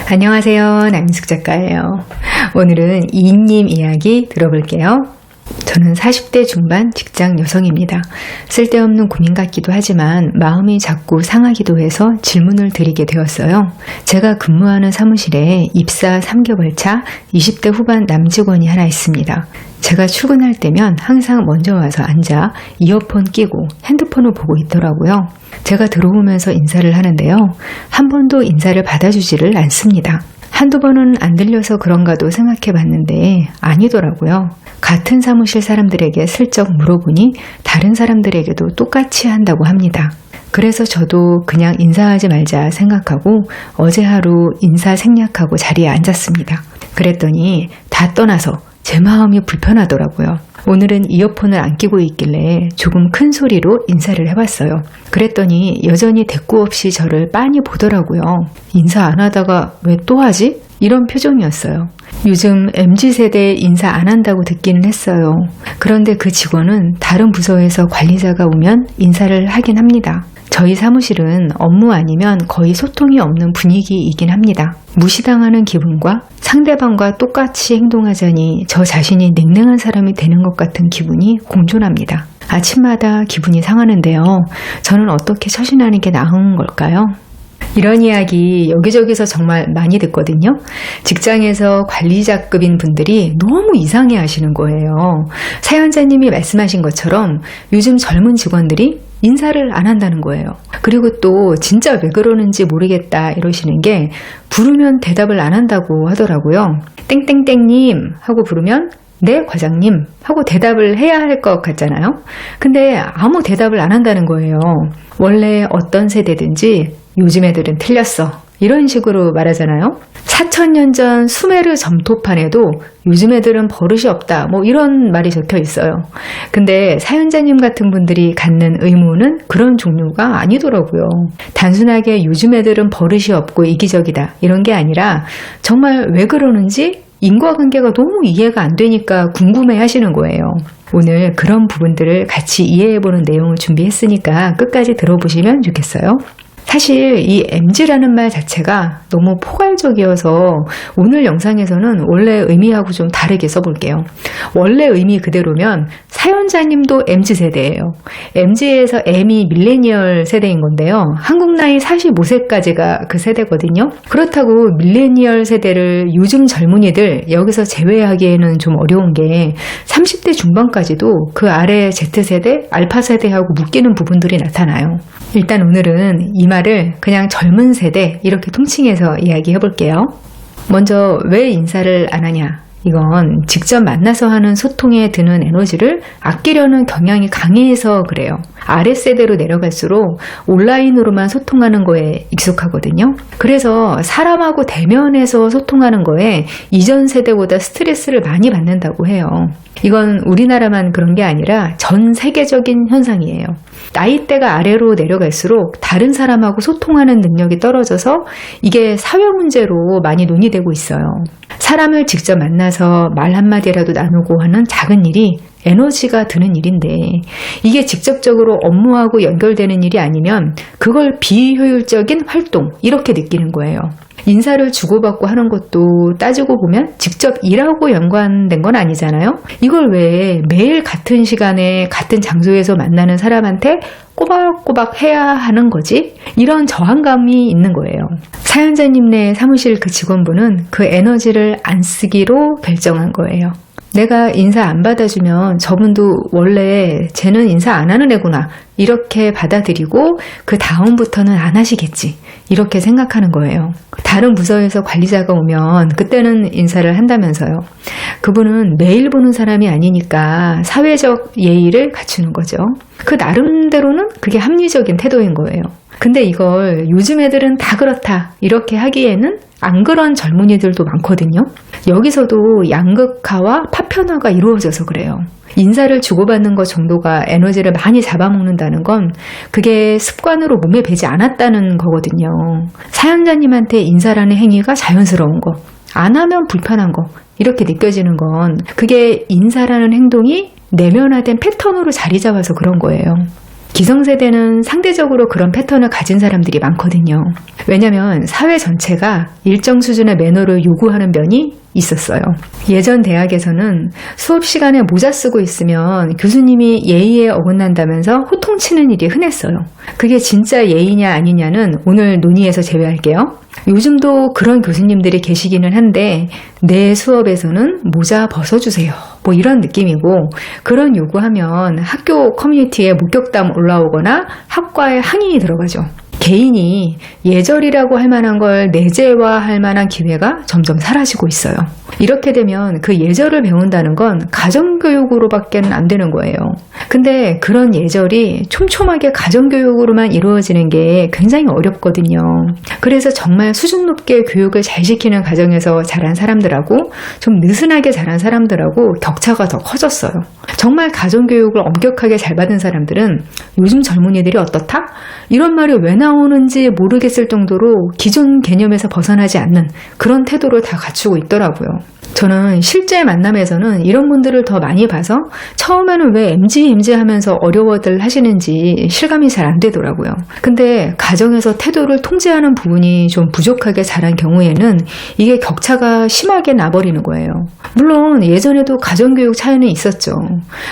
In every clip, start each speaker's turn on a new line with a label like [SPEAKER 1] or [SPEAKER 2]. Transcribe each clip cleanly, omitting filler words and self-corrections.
[SPEAKER 1] 안녕하세요. 남인숙 작가예요. 오늘은 이님 이야기 들어볼게요. 저는 40대 중반 직장 여성입니다. 쓸데없는 고민 같기도 하지만 마음이 자꾸 상하기도 해서 질문을 드리게 되었어요. 제가 근무하는 사무실에 입사 3개월 차 20대 후반 남직원이 하나 있습니다. 제가 출근할 때면 항상 먼저 와서 앉아 이어폰 끼고 핸드폰을 보고 있더라고요. 제가 들어오면서 인사를 하는데요. 한 번도 인사를 받아주지를 않습니다. 한두 번은 안 들려서 그런가도 생각해 봤는데 아니더라고요. 같은 사무실 사람들에게 슬쩍 물어보니 다른 사람들에게도 똑같이 한다고 합니다. 그래서 저도 그냥 인사하지 말자 생각하고 어제 하루 인사 생략하고 자리에 앉았습니다. 그랬더니 다 떠나서 제 마음이 불편하더라고요. 오늘은 이어폰을 안 끼고 있길래 조금 큰 소리로 인사를 해봤어요. 그랬더니 여전히 대꾸 없이 저를 빤히 보더라고요. 인사 안 하다가 왜 또 하지? 이런 표정이었어요. 요즘 MZ세대 인사 안 한다고 듣기는 했어요. 그런데 그 직원은 다른 부서에서 관리자가 오면 인사를 하긴 합니다. 저희 사무실은 업무 아니면 거의 소통이 없는 분위기이긴 합니다. 무시당하는 기분과 상대방과 똑같이 행동하자니 저 자신이 냉랭한 사람이 되는 것 같은 기분이 공존합니다. 아침마다 기분이 상하는데요. 저는 어떻게 처신하는 게 나은 걸까요? 이런 이야기 여기저기서 정말 많이 듣거든요. 직장에서 관리자급인 분들이 너무 이상해 하시는 거예요. 사연자님이 말씀하신 것처럼 요즘 젊은 직원들이 인사를 안 한다는 거예요. 그리고 또 진짜 왜 그러는지 모르겠다 이러시는 게 부르면 대답을 안 한다고 하더라고요. 땡땡땡님 하고 부르면 네 과장님 하고 대답을 해야 할 것 같잖아요. 근데 아무 대답을 안 한다는 거예요. 원래 어떤 세대든지 요즘 애들은 틀렸어 이런 식으로 말하잖아요. 4000년 전 수메르 점토판에도 요즘 애들은 버릇이 없다 뭐 이런 말이 적혀 있어요. 근데 사연자님 같은 분들이 갖는 의무는 그런 종류가 아니더라고요. 단순하게 요즘 애들은 버릇이 없고 이기적이다 이런 게 아니라 정말 왜 그러는지 인과관계가 너무 이해가 안 되니까 궁금해 하시는 거예요. 오늘 그런 부분들을 같이 이해해보는 내용을 준비했으니까 끝까지 들어보시면 좋겠어요. 사실 이 MZ라는 말 자체가 너무 포괄적이어서 오늘 영상에서는 원래 의미하고 좀 다르게 써볼게요. 원래 의미 그대로면 사연자님도 MZ세대예요. MZ에서 M이 밀레니얼 세대인 건데요. 한국 나이 45세까지가 그 세대거든요. 그렇다고 밀레니얼 세대를 요즘 젊은이들 여기서 제외하기에는 좀 어려운 게 30대 중반까지도 그 아래 Z세대, 알파세대하고 묶이는 부분들이 나타나요. 일단 오늘은 이 말을 그냥 젊은 세대 이렇게 통칭해서 이야기해 볼게요. 먼저 왜 인사를 안 하냐? 이건 직접 만나서 하는 소통에 드는 에너지를 아끼려는 경향이 강해서 그래요. 아랫세대로 내려갈수록 온라인으로만 소통하는 거에 익숙하거든요. 그래서 사람하고 대면해서 소통하는 거에 이전 세대보다 스트레스를 많이 받는다고 해요. 이건 우리나라만 그런 게 아니라 전 세계적인 현상이에요. 나이대가 아래로 내려갈수록 다른 사람하고 소통하는 능력이 떨어져서 이게 사회 문제로 많이 논의되고 있어요. 사람을 직접 만나서 말 한마디라도 나누고 하는 작은 일이 에너지가 드는 일인데 이게 직접적으로 업무하고 연결되는 일이 아니면 그걸 비효율적인 활동 이렇게 느끼는 거예요. 인사를 주고받고 하는 것도 따지고 보면 직접 일하고 연관된 건 아니잖아요. 이걸 왜 매일 같은 시간에 같은 장소에서 만나는 사람한테 꼬박꼬박 해야 하는 거지? 이런 저항감이 있는 거예요. 사연자님네 사무실 그 직원분은 그 에너지를 안 쓰기로 결정한 거예요. 내가 인사 안 받아주면 저분도 원래 쟤는 인사 안 하는 애구나 이렇게 받아들이고 그 다음부터는 안 하시겠지 이렇게 생각하는 거예요. 다른 부서에서 관리자가 오면 그때는 인사를 한다면서요. 그분은 매일 보는 사람이 아니니까 사회적 예의를 갖추는 거죠. 그 나름대로는 그게 합리적인 태도인 거예요. 근데 이걸 요즘 애들은 다 그렇다 이렇게 하기에는 안 그런 젊은이들도 많거든요. 여기서도 양극화와 파편화가 이루어져서 그래요. 인사를 주고받는 것 정도가 에너지를 많이 잡아먹는다는 건 그게 습관으로 몸에 배지 않았다는 거거든요. 사연자님한테 인사라는 행위가 자연스러운 거, 안 하면 불편한 거 이렇게 느껴지는 건 그게 인사라는 행동이 내면화된 패턴으로 자리 잡아서 그런 거예요. 기성세대는 상대적으로 그런 패턴을 가진 사람들이 많거든요. 왜냐하면 사회 전체가 일정 수준의 매너를 요구하는 면이 있었어요. 예전 대학에서는 수업 시간에 모자 쓰고 있으면 교수님이 예의에 어긋난다면서 호통치는 일이 흔했어요. 그게 진짜 예의냐 아니냐는 오늘 논의에서 제외할게요. 요즘도 그런 교수님들이 계시기는 한데 내 수업에서는 모자 벗어주세요. 뭐 이런 느낌이고, 그런 요구하면 학교 커뮤니티에 목격담 올라오거나 학과에 항의이 들어가죠. 개인이 예절이라고 할 만한 걸 내재화할 만한 기회가 점점 사라지고 있어요. 이렇게 되면 그 예절을 배운다는 건 가정교육으로밖에 안 되는 거예요. 근데 그런 예절이 촘촘하게 가정교육으로만 이루어지는 게 굉장히 어렵거든요. 그래서 정말 수준 높게 교육을 잘 시키는 가정에서 자란 사람들하고 좀 느슨하게 자란 사람들하고 격차가 더 커졌어요. 정말 가정교육을 엄격하게 잘 받은 사람들은 요즘 젊은이들이 어떻다? 이런 말이 왜 나오는지 모르겠을 정도로 기존 개념에서 벗어나지 않는 그런 태도를 다 갖추고 있더라고요. 저는 실제 만남에서는 이런 분들을 더 많이 봐서 처음에는 왜 MG 하면서 어려워들 하시는지 실감이 잘 안 되더라고요. 근데 가정에서 태도를 통제하는 부분이 좀 부족하게 자란 경우에는 이게 격차가 심하게 나버리는 거예요. 물론 예전에도 가정교육 차이는 있었죠.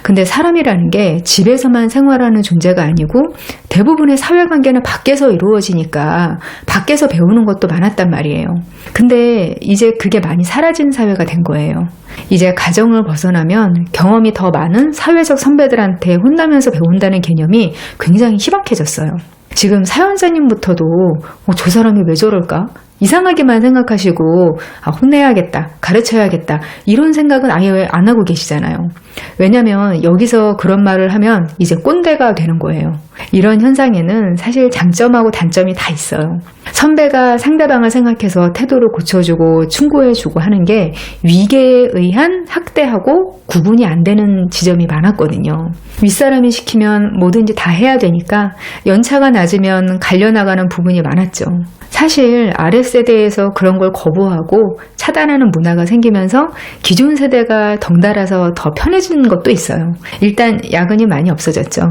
[SPEAKER 1] 근데 사람이라는 게 집에서만 생활하는 존재가 아니고 대부분의 사회관계는 밖에서 이루어지니까 밖에서 배우는 것도 많았단 말이에요. 근데 이제 그게 많이 사라진 사회가 된 거예요. 이제 가정을 벗어나면 경험이 더 많은 사회적 선배들한테 혼나면서 배운다는 개념이 굉장히 희박해졌어요. 지금 사연자님부터도 저 사람이 왜 저럴까? 이상하게만 생각하시고 혼내야겠다, 가르쳐야겠다 이런 생각은 아예 안 하고 계시잖아요. 왜냐하면 여기서 그런 말을 하면 이제 꼰대가 되는 거예요. 이런 현상에는 사실 장점하고 단점이 다 있어요. 선배가 상대방을 생각해서 태도를 고쳐주고 충고해주고 하는 게 위계에 의한 학대하고 구분이 안 되는 지점이 많았거든요. 윗사람이 시키면 뭐든지 다 해야 되니까 연차가 낮으면 갈려나가는 부분이 많았죠. 사실 아랫세대에서 그런 걸 거부하고 차단하는 문화가 생기면서 기존 세대가 덩달아서 더 편해진 것도 있어요. 일단 야근이 많이 없어졌죠.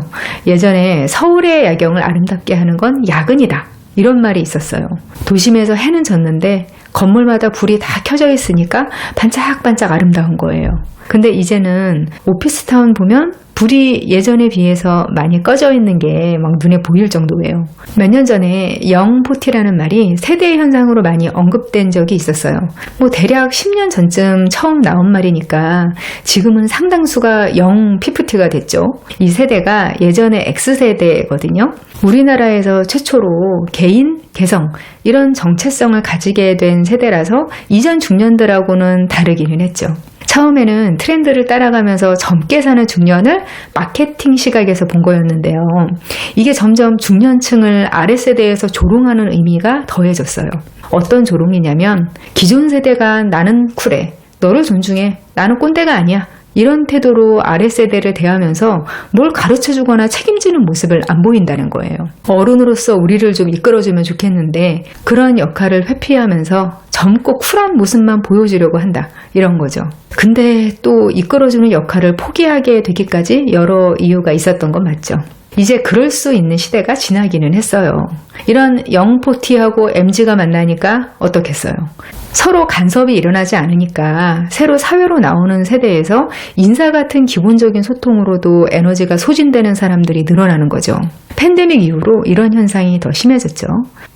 [SPEAKER 1] 예전에 서울의 야경을 아름답게 하는 건 야근이다, 이런 말이 있었어요. 도심에서 해는 졌는데 건물마다 불이 다 켜져 있으니까 반짝반짝 아름다운 거예요. 근데 이제는 오피스타운 보면 불이 예전에 비해서 많이 꺼져 있는 게 막 눈에 보일 정도예요. 몇 년 전에 영포티라는 말이 세대 현상으로 많이 언급된 적이 있었어요. 대략 10년 전쯤 처음 나온 말이니까 지금은 상당수가 영피프티가 됐죠. 이 세대가 예전에 X세대거든요. 우리나라에서 최초로 개인, 개성 이런 정체성을 가지게 된 세대라서 이전 중년들하고는 다르기는 했죠. 처음에는 트렌드를 따라가면서 젊게 사는 중년을 마케팅 시각에서 본 거였는데요. 이게 점점 중년층을 아랫세대에서 조롱하는 의미가 더해졌어요. 어떤 조롱이냐면 기존 세대가 나는 쿨해, 너를 존중해, 나는 꼰대가 아니야, 이런 태도로 아랫세대를 대하면서 뭘 가르쳐주거나 책임지는 모습을 안 보인다는 거예요. 어른으로서 우리를 좀 이끌어주면 좋겠는데 그런 역할을 회피하면서 젊고 쿨한 모습만 보여주려고 한다, 이런 거죠. 근데 또 이끌어주는 역할을 포기하게 되기까지 여러 이유가 있었던 건 맞죠. 이제 그럴 수 있는 시대가 지나기는 했어요. 이런 영포티하고 MG가 만나니까 어떻겠어요? 서로 간섭이 일어나지 않으니까 새로 사회로 나오는 세대에서 인사 같은 기본적인 소통으로도 에너지가 소진되는 사람들이 늘어나는 거죠. 팬데믹 이후로 이런 현상이 더 심해졌죠.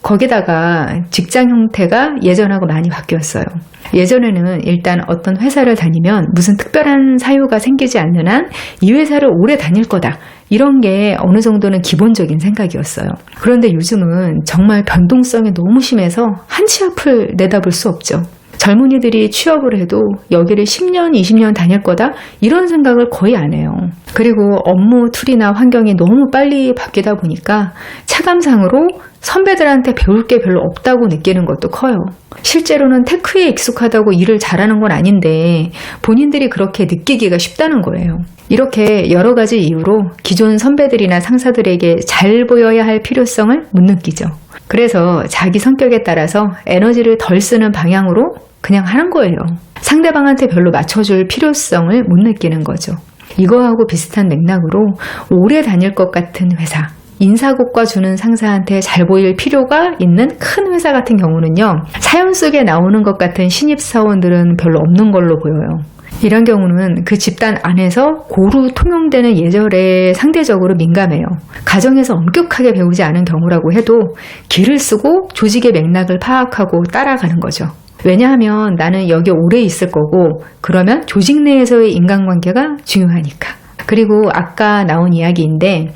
[SPEAKER 1] 거기다가 직장 형태가 예전하고 많이 바뀌었어요. 예전에는 일단 어떤 회사를 다니면 무슨 특별한 사유가 생기지 않는 한 이 회사를 오래 다닐 거다, 이런 게 어느 정도는 기본적인 생각이었어요. 그런데 요즘은 정말 변동성이 너무 심해서 한치 앞을 내다볼 수 없죠. 젊은이들이 취업을 해도 여기를 10년, 20년 다닐 거다, 이런 생각을 거의 안 해요. 그리고 업무 툴이나 환경이 너무 빨리 바뀌다 보니까 체감상으로 선배들한테 배울 게 별로 없다고 느끼는 것도 커요. 실제로는 테크에 익숙하다고 일을 잘하는 건 아닌데 본인들이 그렇게 느끼기가 쉽다는 거예요. 이렇게 여러 가지 이유로 기존 선배들이나 상사들에게 잘 보여야 할 필요성을 못 느끼죠. 그래서 자기 성격에 따라서 에너지를 덜 쓰는 방향으로 그냥 하는 거예요. 상대방한테 별로 맞춰줄 필요성을 못 느끼는 거죠. 이거하고 비슷한 맥락으로 오래 다닐 것 같은 회사, 인사고과 주는 상사한테 잘 보일 필요가 있는 큰 회사 같은 경우는요, 사연 속에 나오는 것 같은 신입사원들은 별로 없는 걸로 보여요. 이런 경우는 그 집단 안에서 고루 통용되는 예절에 상대적으로 민감해요. 가정에서 엄격하게 배우지 않은 경우라고 해도 기를 쓰고 조직의 맥락을 파악하고 따라가는 거죠. 왜냐하면 나는 여기 오래 있을 거고, 그러면 조직 내에서의 인간관계가 중요하니까. 그리고 아까 나온 이야기인데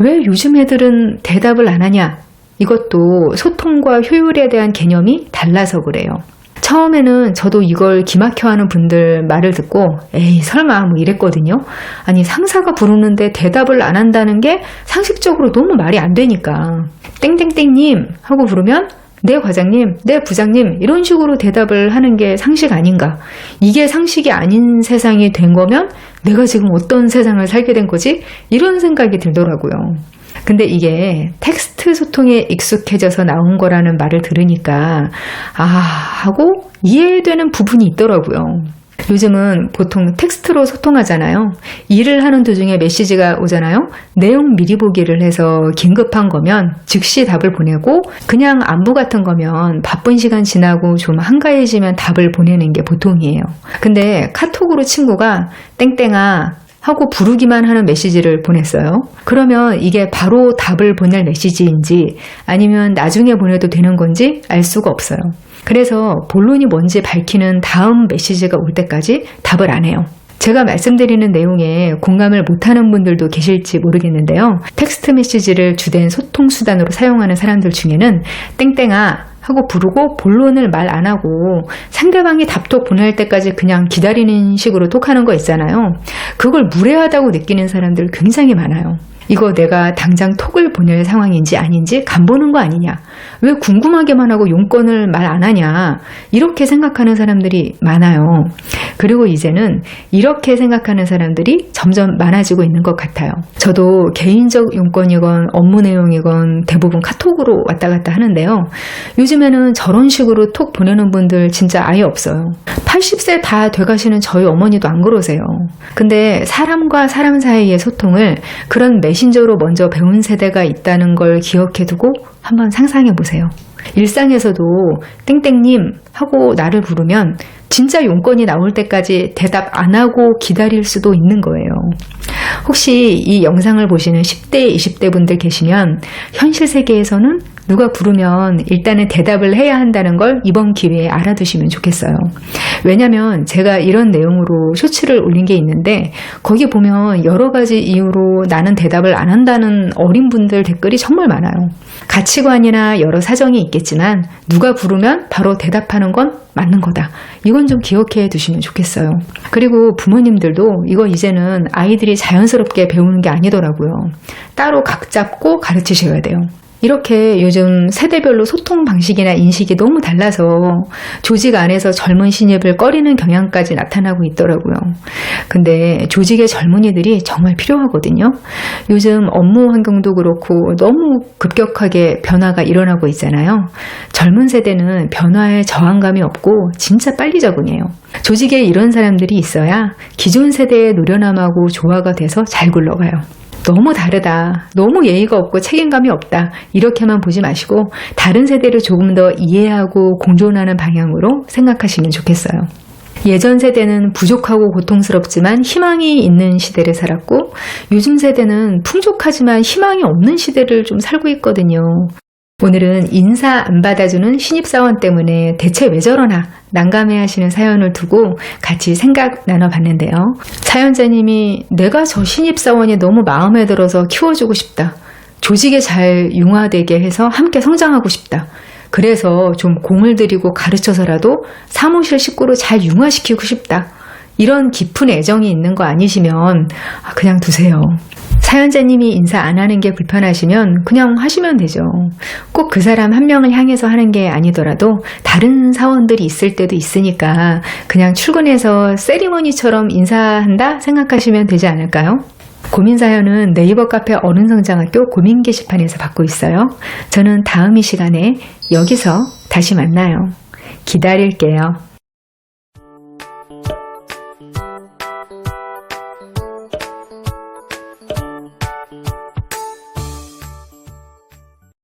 [SPEAKER 1] 왜 요즘 애들은 대답을 안 하냐? 이것도 소통과 효율에 대한 개념이 달라서 그래요. 처음에는 저도 이걸 기막혀하는 분들 말을 듣고 에이 설마 뭐 이랬거든요. 아니 상사가 부르는데 대답을 안 한다는 게 상식적으로 너무 말이 안 되니까. 땡땡땡님 하고 부르면 네 과장님, 네 부장님 이런 식으로 대답을 하는 게 상식 아닌가. 이게 상식이 아닌 세상이 된 거면 내가 지금 어떤 세상을 살게 된 거지? 이런 생각이 들더라고요. 근데 이게 텍스트 소통에 익숙해져서 나온 거라는 말을 들으니까 하고 이해되는 부분이 있더라고요. 요즘은 보통 텍스트로 소통하잖아요. 일을 하는 도중에 메시지가 오잖아요. 내용 미리 보기를 해서 긴급한 거면 즉시 답을 보내고, 그냥 안부 같은 거면 바쁜 시간 지나고 좀 한가해지면 답을 보내는 게 보통이에요. 근데 카톡으로 친구가 땡땡아 하고 부르기만 하는 메시지를 보냈어요. 그러면 이게 바로 답을 보낼 메시지인지 아니면 나중에 보내도 되는 건지 알 수가 없어요. 그래서 본론이 뭔지 밝히는 다음 메시지가 올 때까지 답을 안 해요. 제가 말씀드리는 내용에 공감을 못하는 분들도 계실지 모르겠는데요. 텍스트 메시지를 주된 소통 수단으로 사용하는 사람들 중에는 땡땡아 하고 부르고 본론을 말 안 하고 상대방이 답톡 보낼 때까지 그냥 기다리는 식으로 톡하는 거 있잖아요. 그걸 무례하다고 느끼는 사람들 굉장히 많아요. 이거 내가 당장 톡을 보낼 상황인지 아닌지 간보는 거 아니냐. 왜 궁금하게만 하고 용건을 말 안 하냐. 이렇게 생각하는 사람들이 많아요. 그리고 이제는 이렇게 생각하는 사람들이 점점 많아지고 있는 것 같아요. 저도 개인적 용건이건 업무 내용이건 대부분 카톡으로 왔다 갔다 하는데요. 요즘에는 저런 식으로 톡 보내는 분들 진짜 아예 없어요. 80세 다 돼가시는 저희 어머니도 안 그러세요. 근데 사람과 사람 사이의 소통을 그런 메신저로 먼저 배운 세대가 있다는 걸 기억해두고 한번 상상해 보세요. 일상에서도 땡땡님 하고 나를 부르면 진짜 용건이 나올 때까지 대답 안 하고 기다릴 수도 있는 거예요. 혹시 이 영상을 보시는 10대, 20대 분들 계시면 현실 세계에서는 누가 부르면 일단은 대답을 해야 한다는 걸 이번 기회에 알아두시면 좋겠어요. 왜냐면 제가 이런 내용으로 쇼츠를 올린 게 있는데 거기 보면 여러 가지 이유로 나는 대답을 안 한다는 어린 분들 댓글이 정말 많아요. 가치관이나 여러 사정이 있겠지만 누가 부르면 바로 대답하는 건 맞는 거다. 이건 좀 기억해 두시면 좋겠어요. 그리고 부모님들도 이거 이제는 아이들이 자연스럽게 배우는 게 아니더라고요. 따로 각 잡고 가르치셔야 돼요. 이렇게 요즘 세대별로 소통 방식이나 인식이 너무 달라서 조직 안에서 젊은 신입을 꺼리는 경향까지 나타나고 있더라고요. 근데 조직의 젊은이들이 정말 필요하거든요. 요즘 업무 환경도 그렇고 너무 급격하게 변화가 일어나고 있잖아요. 젊은 세대는 변화에 저항감이 없고 진짜 빨리 적응해요. 조직에 이런 사람들이 있어야 기존 세대의 노련함하고 조화가 돼서 잘 굴러가요. 너무 다르다, 너무 예의가 없고 책임감이 없다 이렇게만 보지 마시고 다른 세대를 조금 더 이해하고 공존하는 방향으로 생각하시면 좋겠어요. 예전 세대는 부족하고 고통스럽지만 희망이 있는 시대를 살았고 요즘 세대는 풍족하지만 희망이 없는 시대를 좀 살고 있거든요. 오늘은 인사 안 받아주는 신입사원 때문에 대체 왜 저러나 난감해하시는 사연을 두고 같이 생각 나눠봤는데요. 사연자님이 내가 저 신입사원이 너무 마음에 들어서 키워주고 싶다. 조직에 잘 융화되게 해서 함께 성장하고 싶다. 그래서 좀 공을 들이고 가르쳐서라도 사무실 식구로 잘 융화시키고 싶다. 이런 깊은 애정이 있는 거 아니시면 그냥 두세요. 사연자님이 인사 안 하는 게 불편하시면 그냥 하시면 되죠. 꼭 그 사람 한 명을 향해서 하는 게 아니더라도 다른 사원들이 있을 때도 있으니까 그냥 출근해서 세리머니처럼 인사한다 생각하시면 되지 않을까요? 고민 사연은 네이버 카페 어른성장학교 고민 게시판에서 받고 있어요. 저는 다음 이 시간에 여기서 다시 만나요. 기다릴게요.